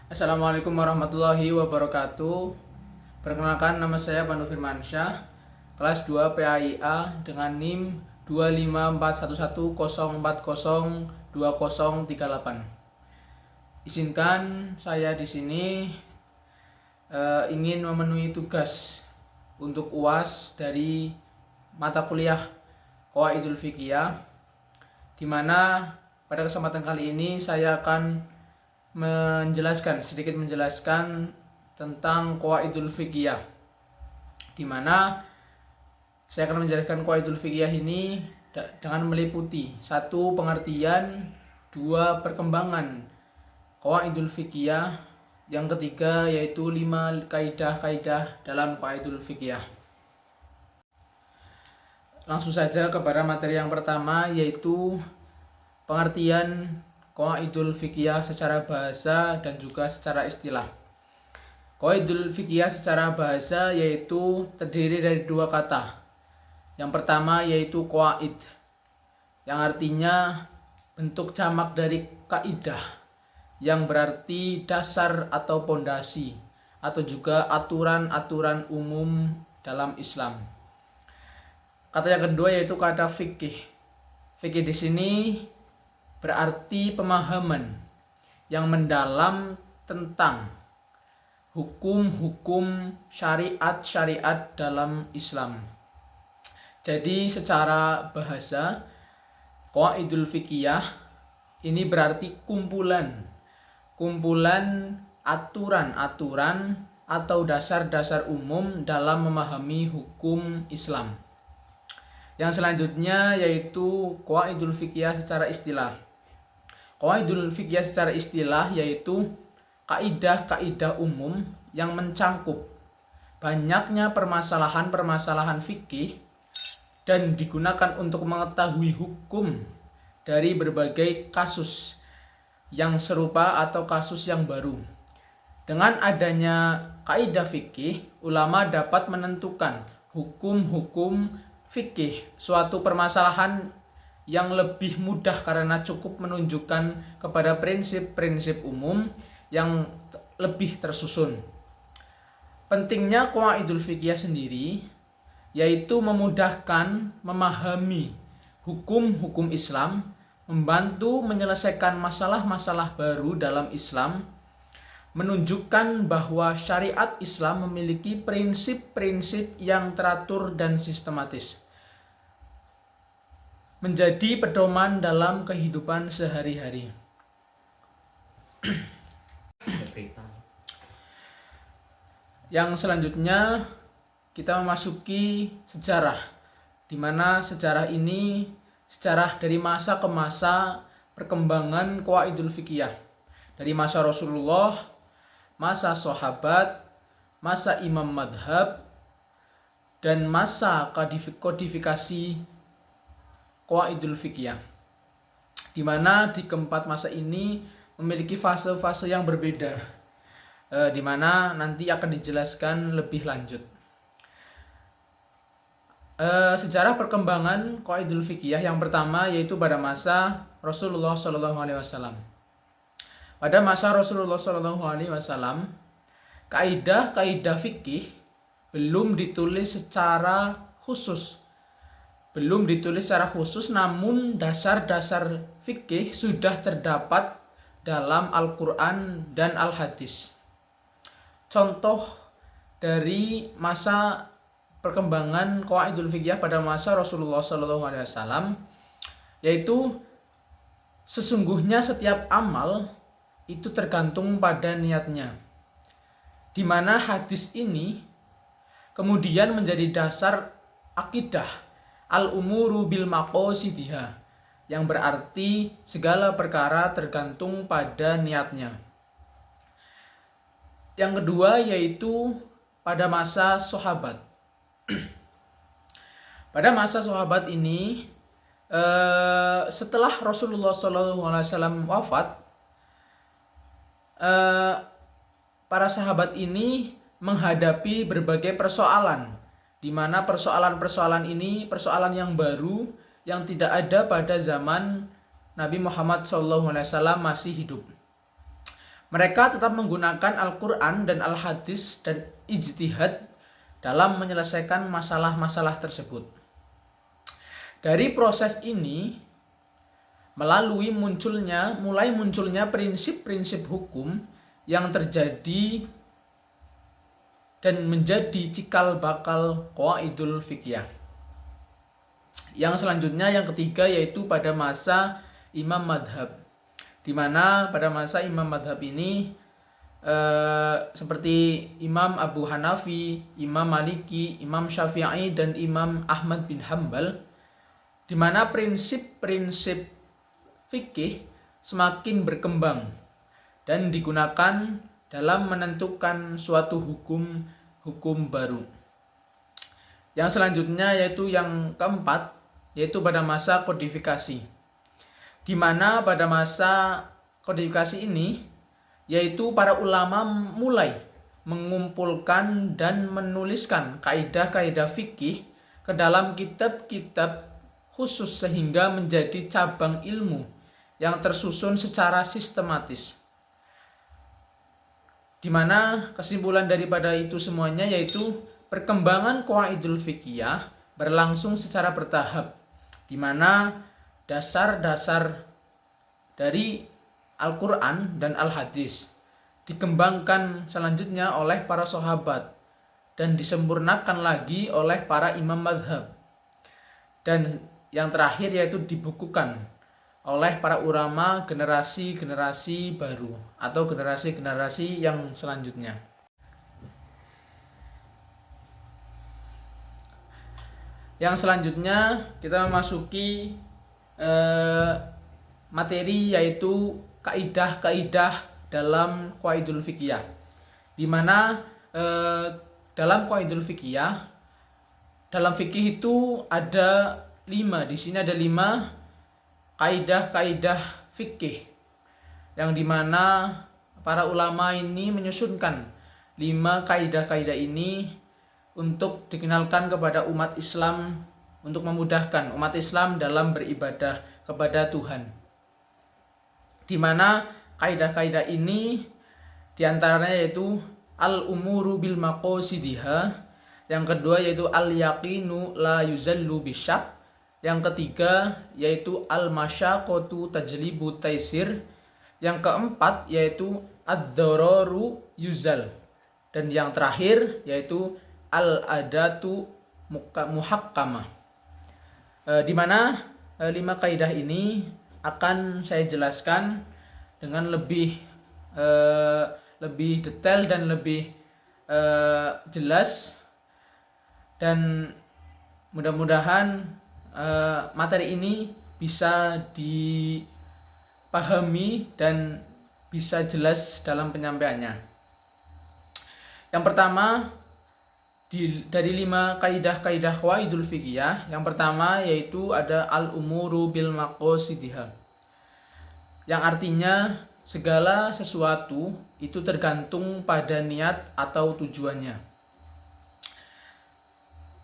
Assalamualaikum warahmatullahi wabarakatuh. Perkenalkan, nama saya Pandu Firmansyah, kelas 2 PAIA dengan NIM 2541104020038. Izinkan saya di sini ingin memenuhi tugas untuk UAS dari mata kuliah Qawaidul Fiqhiyah, di mana pada kesempatan kali ini saya akan sedikit menjelaskan tentang Qawaidul Fiqhiyah, di mana saya akan menjelaskan Qawaidul Fiqhiyah ini dengan meliputi 1. Pengertian, 2. Perkembangan Qawaidul Fiqhiyah, yang ketiga yaitu 5 kaidah-kaidah dalam Qawaidul Fiqhiyah. Langsung saja kepada materi yang pertama, yaitu pengertian Qawaidul Fiqhiyah secara bahasa dan juga secara istilah. Qawaidul Fiqhiyah secara bahasa yaitu terdiri dari 2 kata. Yang pertama yaitu qawaid, yang artinya bentuk jamak dari kaidah, yang berarti dasar atau pondasi atau juga aturan-aturan umum dalam Islam. Kata yang kedua yaitu kata fikih. Fikih di sini berarti pemahaman yang mendalam tentang hukum-hukum syariat-syariat dalam Islam. Jadi secara bahasa, Qawaidul Fiqhiyah ini berarti kumpulan aturan-aturan atau dasar-dasar umum dalam memahami hukum Islam. Yang selanjutnya yaitu Qawaidul Fiqhiyah secara istilah. Qawaidul Fiqhiyah secara istilah yaitu kaidah-kaidah umum yang mencangkup banyaknya permasalahan-permasalahan fikih dan digunakan untuk mengetahui hukum dari berbagai kasus yang serupa atau kasus yang baru. Dengan adanya kaidah fikih, ulama dapat menentukan hukum-hukum fikih suatu permasalahan yang lebih mudah karena cukup menunjukkan kepada prinsip-prinsip umum yang lebih tersusun. Pentingnya Qawaidul Fiqhiyah sendiri yaitu memudahkan memahami hukum-hukum Islam, membantu menyelesaikan masalah-masalah baru dalam Islam, menunjukkan bahwa syariat Islam memiliki prinsip-prinsip yang teratur dan sistematis, menjadi pedoman dalam kehidupan sehari-hari. Yang selanjutnya kita memasuki sejarah, di mana sejarah ini sejarah dari masa ke masa perkembangan Qawaidul Fiqhiyah, dari masa Rasulullah, masa sahabat, masa imam madhab, dan masa kodifikasi Qawaidul Fiqhiyah, di mana di keempat masa ini memiliki fase-fase yang berbeda, di mana nanti akan dijelaskan lebih lanjut. Sejarah perkembangan Qawaidul Fiqhiyah yang pertama yaitu pada masa Rasulullah SAW. Pada masa Rasulullah SAW, kaidah-kaidah fikih belum ditulis secara khusus, namun dasar-dasar fikih sudah terdapat dalam Al-Quran dan Al-Hadis. Contoh dari masa perkembangan Qawaidul Fiqhiyah pada masa Rasulullah SAW yaitu sesungguhnya setiap amal itu tergantung pada niatnya, di mana hadis ini kemudian menjadi dasar akidah al-umuru bil maqasidiha, yang berarti segala perkara tergantung pada niatnya. Yang kedua yaitu pada masa sahabat. Pada masa sahabat ini, setelah Rasulullah SAW wafat, para sahabat ini menghadapi berbagai persoalan, di mana persoalan-persoalan ini persoalan yang baru yang tidak ada pada zaman Nabi Muhammad SAW masih hidup. Mereka tetap menggunakan Al-Quran dan Al-Hadis dan ijtihad dalam menyelesaikan masalah-masalah tersebut. Dari proses ini, mulai munculnya prinsip-prinsip hukum yang terjadi dan menjadi cikal bakal qawaidul fiqhiyah. Yang selanjutnya, yang ketiga, yaitu pada masa Imam Madhab, di mana pada masa Imam Madhab ini seperti Imam Abu Hanafi, Imam Maliki, Imam Syafi'i, dan Imam Ahmad bin Hambal, di mana prinsip-prinsip fikih semakin berkembang dan digunakan dalam menentukan suatu hukum baru. Yang selanjutnya, yaitu yang keempat, yaitu pada masa kodifikasi, di mana pada masa kodifikasi ini, yaitu para ulama mulai mengumpulkan dan menuliskan kaidah-kaidah fikih ke dalam kitab-kitab khusus sehingga menjadi cabang ilmu yang tersusun secara sistematis. Di mana kesimpulan daripada itu semuanya yaitu perkembangan qawaidul fiqhiyah berlangsung secara bertahap, di mana dasar-dasar dari Al-Quran dan Al-Hadis dikembangkan selanjutnya oleh para sahabat dan disempurnakan lagi oleh para imam madhab, dan yang terakhir yaitu dibukukan oleh para ulama generasi-generasi baru atau generasi-generasi yang selanjutnya. Yang selanjutnya kita memasuki materi yaitu kaidah-kaidah dalam qawaidul fiqhiyah, di mana dalam qawaidul fiqhiyah, dalam fikih itu ada 5. Di sini ada 5 kaidah-kaidah fikih, yang dimana para ulama ini menyusunkan 5 kaidah-kaidah ini untuk dikenalkan kepada umat Islam, untuk memudahkan umat Islam dalam beribadah kepada Tuhan. Di mana kaidah-kaidah ini diantaranya yaitu al-umuru bil maqasidiha, yang kedua yaitu al-yaqinu la yuzallu bisyak, yang ketiga yaitu al-masyaqqatu tajlibu taisir, yang keempat yaitu ad-dararu yuzal, dan yang terakhir yaitu al-adatu muhakkamah. Di mana 5 kaidah ini akan saya jelaskan dengan lebih detail dan lebih jelas, dan mudah-mudahan materi ini bisa dipahami dan bisa jelas dalam penyampaiannya. Yang pertama, dari 5 kaidah-kaidah qawaidul fiqhiyah, yang pertama yaitu ada al-umuru bil maqasidiha, yang artinya segala sesuatu itu tergantung pada niat atau tujuannya,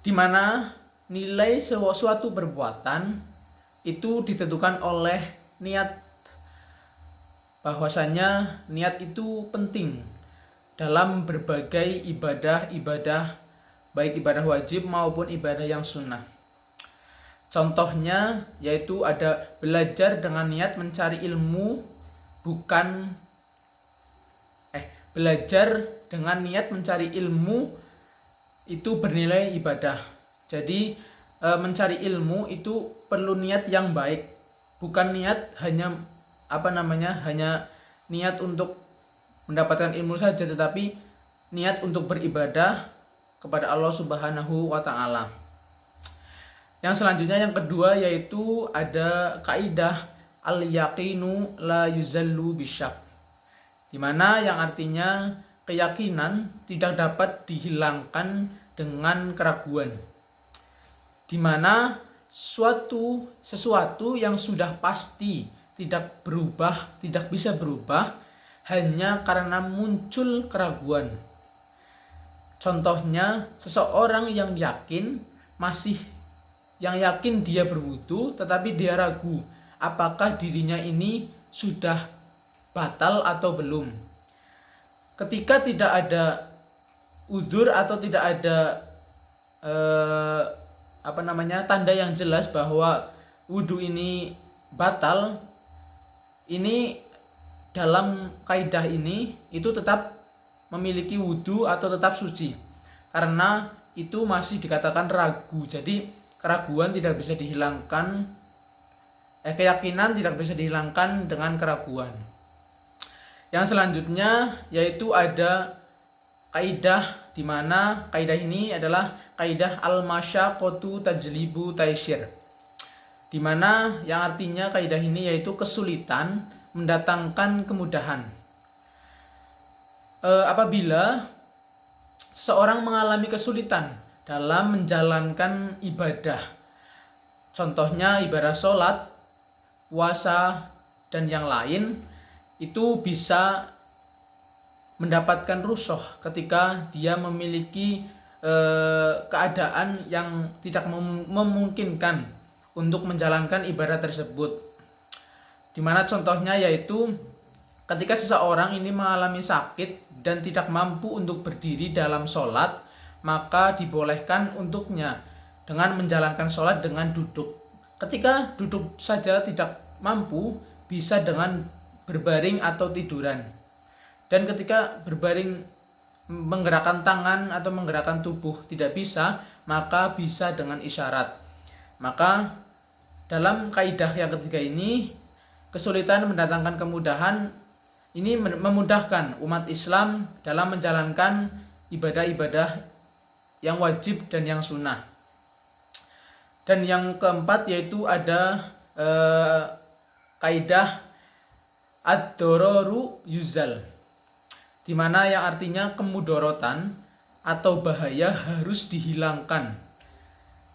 di mana nilai suatu perbuatan itu ditentukan oleh niat, bahwasanya niat itu penting dalam berbagai ibadah, baik ibadah wajib maupun ibadah yang sunnah. Contohnya yaitu ada belajar dengan niat mencari ilmu, belajar dengan niat mencari ilmu itu bernilai ibadah. Jadi mencari ilmu itu perlu niat yang baik, bukan niat hanya niat untuk mendapatkan ilmu saja, tetapi niat untuk beribadah kepada Allah Subhanahu wa Ta'ala. Yang selanjutnya, yang kedua, yaitu ada kaidah al-yaqinu la yuzallu bisyak, di mana yang artinya keyakinan tidak dapat dihilangkan dengan keraguan, di mana sesuatu yang sudah pasti tidak bisa berubah hanya karena muncul keraguan. Contohnya, seseorang yang yakin dia berwudu, tetapi dia ragu apakah dirinya ini sudah batal atau belum. ketika tidak ada udzur atau tidak ada tanda yang jelas bahwa wudhu ini batal, ini dalam kaidah ini itu tetap memiliki wudhu atau tetap suci, karena itu masih dikatakan ragu. Jadi keraguan tidak bisa dihilangkan, keyakinan tidak bisa dihilangkan dengan keraguan. Yang selanjutnya yaitu ada kaidah, di mana kaidah ini adalah kaidah al-masyaqqatu tajlibu taisir, di mana yang artinya kaidah ini yaitu kesulitan mendatangkan kemudahan. Apabila seseorang mengalami kesulitan dalam menjalankan ibadah, contohnya ibadah sholat, puasa, dan yang lain, itu bisa mendapatkan rusuh ketika dia memiliki keadaan yang tidak memungkinkan untuk menjalankan ibadah tersebut. Dimana contohnya yaitu ketika seseorang ini mengalami sakit dan tidak mampu untuk berdiri dalam sholat, maka dibolehkan untuknya dengan menjalankan sholat dengan duduk. Ketika duduk saja tidak mampu, bisa dengan berbaring atau tiduran. Dan ketika berbaring, menggerakkan tangan atau menggerakkan tubuh tidak bisa, maka bisa dengan isyarat. Maka dalam kaidah yang ketiga ini, kesulitan mendatangkan kemudahan ini memudahkan umat Islam dalam menjalankan ibadah-ibadah yang wajib dan yang sunnah. Dan yang keempat yaitu ada kaidah ad-dororu yuzal, di mana yang artinya kemudorotan atau bahaya harus dihilangkan,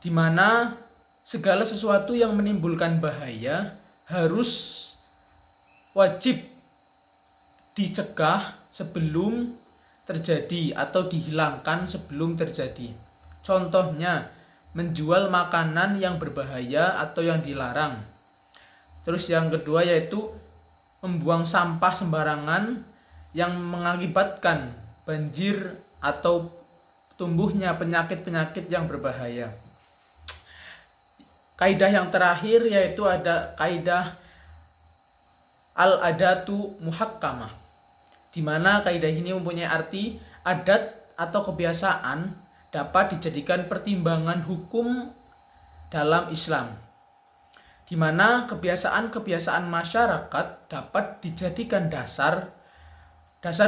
di mana segala sesuatu yang menimbulkan bahaya harus wajib dicegah sebelum terjadi atau dihilangkan sebelum terjadi. Contohnya menjual makanan yang berbahaya atau yang dilarang. Terus yang kedua yaitu membuang sampah sembarangan yang mengakibatkan banjir atau tumbuhnya penyakit-penyakit yang berbahaya. Kaidah yang terakhir yaitu ada kaidah al-adatu muhakkamah, di mana kaidah ini mempunyai arti adat atau kebiasaan dapat dijadikan pertimbangan hukum dalam Islam, di mana kebiasaan-kebiasaan masyarakat dapat dijadikan dasar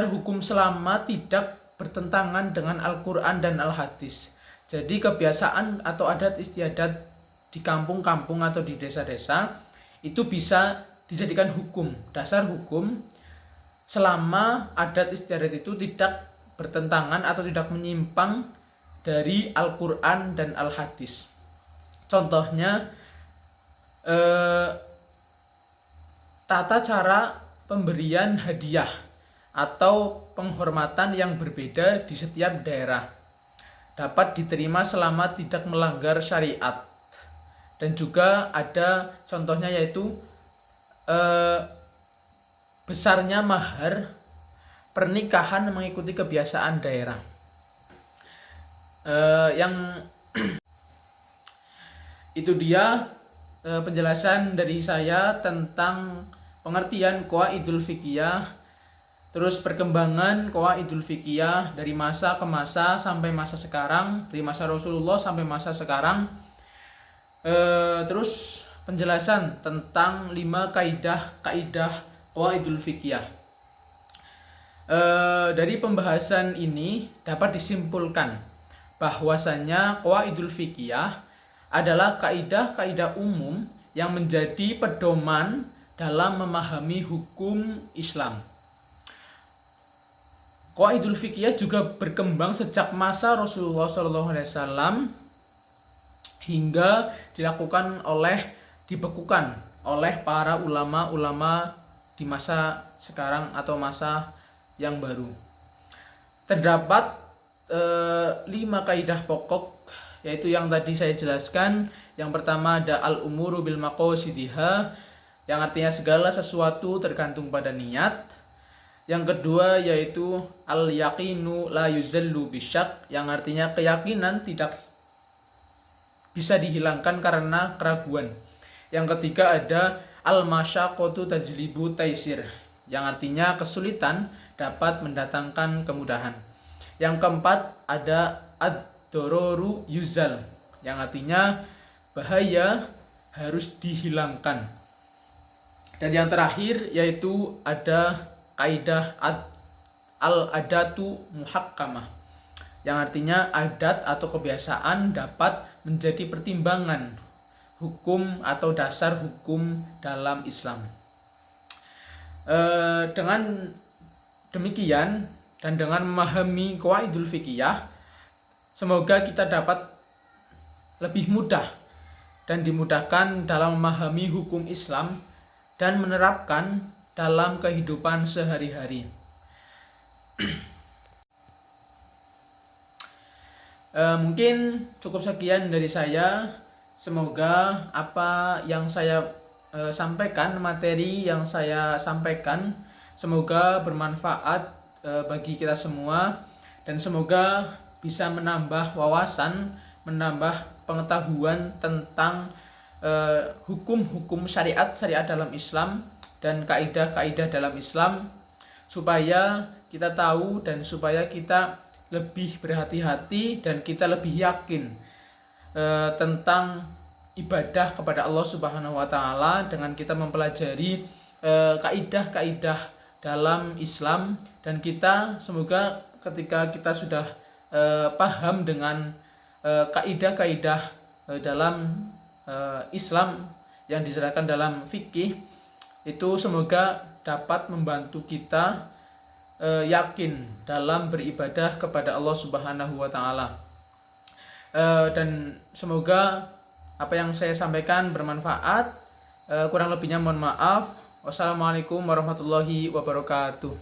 hukum selama tidak bertentangan dengan Al-Quran dan Al-Hadis. Jadi kebiasaan atau adat istiadat di kampung-kampung atau di desa-desa itu bisa dijadikan hukum, dasar hukum, selama adat istiadat itu tidak bertentangan atau tidak menyimpang dari Al-Quran dan Al-Hadis. Contohnya tata cara pemberian hadiah atau penghormatan yang berbeda di setiap daerah dapat diterima selama tidak melanggar syariat. Dan juga ada contohnya yaitu besarnya mahar pernikahan mengikuti kebiasaan daerah. Yang itu dia penjelasan dari saya tentang pengertian qawaidul fiqhiyah, terus perkembangan qawaidul fiqhiyah dari masa ke masa sampai masa sekarang, dari masa Rasulullah sampai masa sekarang. Terus penjelasan tentang 5 kaidah qawaidul fiqhiyah. Dari pembahasan ini dapat disimpulkan bahwasanya qawaidul fiqhiyah adalah kaidah-kaidah umum yang menjadi pedoman dalam memahami hukum Islam. Qawaidul fiqhiyah juga berkembang sejak masa Rasulullah SAW hingga dibekukan oleh para ulama-ulama di masa sekarang atau masa yang baru. Terdapat 5 kaidah pokok, yaitu yang tadi saya jelaskan. Yang pertama ada al-umuru bil maqasidiha, yang artinya segala sesuatu tergantung pada niat. Yang kedua yaitu al-yaqinu la yuzallu bisyak, yang artinya keyakinan tidak bisa dihilangkan karena keraguan. Yang ketiga ada al-masyaqqatu tajlibu taisir, yang artinya kesulitan dapat mendatangkan kemudahan. Yang keempat ada ad-dororu yuzal, yang artinya bahaya harus dihilangkan. Dan yang terakhir yaitu ada kaidah al-adatu muhakkamah, yang artinya adat atau kebiasaan dapat menjadi pertimbangan hukum atau dasar hukum dalam Islam. Dengan demikian dan dengan memahami qawaidul fiqhiyah, semoga kita dapat lebih mudah dan dimudahkan dalam memahami hukum Islam dan menerapkan dalam kehidupan sehari-hari. Mungkin cukup sekian dari saya. Semoga apa yang saya sampaikan, materi yang saya sampaikan, semoga bermanfaat bagi kita semua, dan semoga bisa menambah wawasan, menambah pengetahuan tentang hukum-hukum syariat dalam Islam dan kaidah-kaidah dalam Islam, supaya kita tahu dan supaya kita lebih berhati-hati dan kita lebih yakin tentang ibadah kepada Allah Subhanahu wa taala dengan kita mempelajari kaidah-kaidah dalam Islam, dan kita semoga ketika kita sudah paham dengan kaidah-kaidah dalam Islam yang diserahkan dalam fikih, itu semoga dapat membantu kita yakin dalam beribadah kepada Allah Subhanahu wa taala. Dan semoga apa yang saya sampaikan bermanfaat. Kurang lebihnya mohon maaf. Wassalamualaikum warahmatullahi wabarakatuh.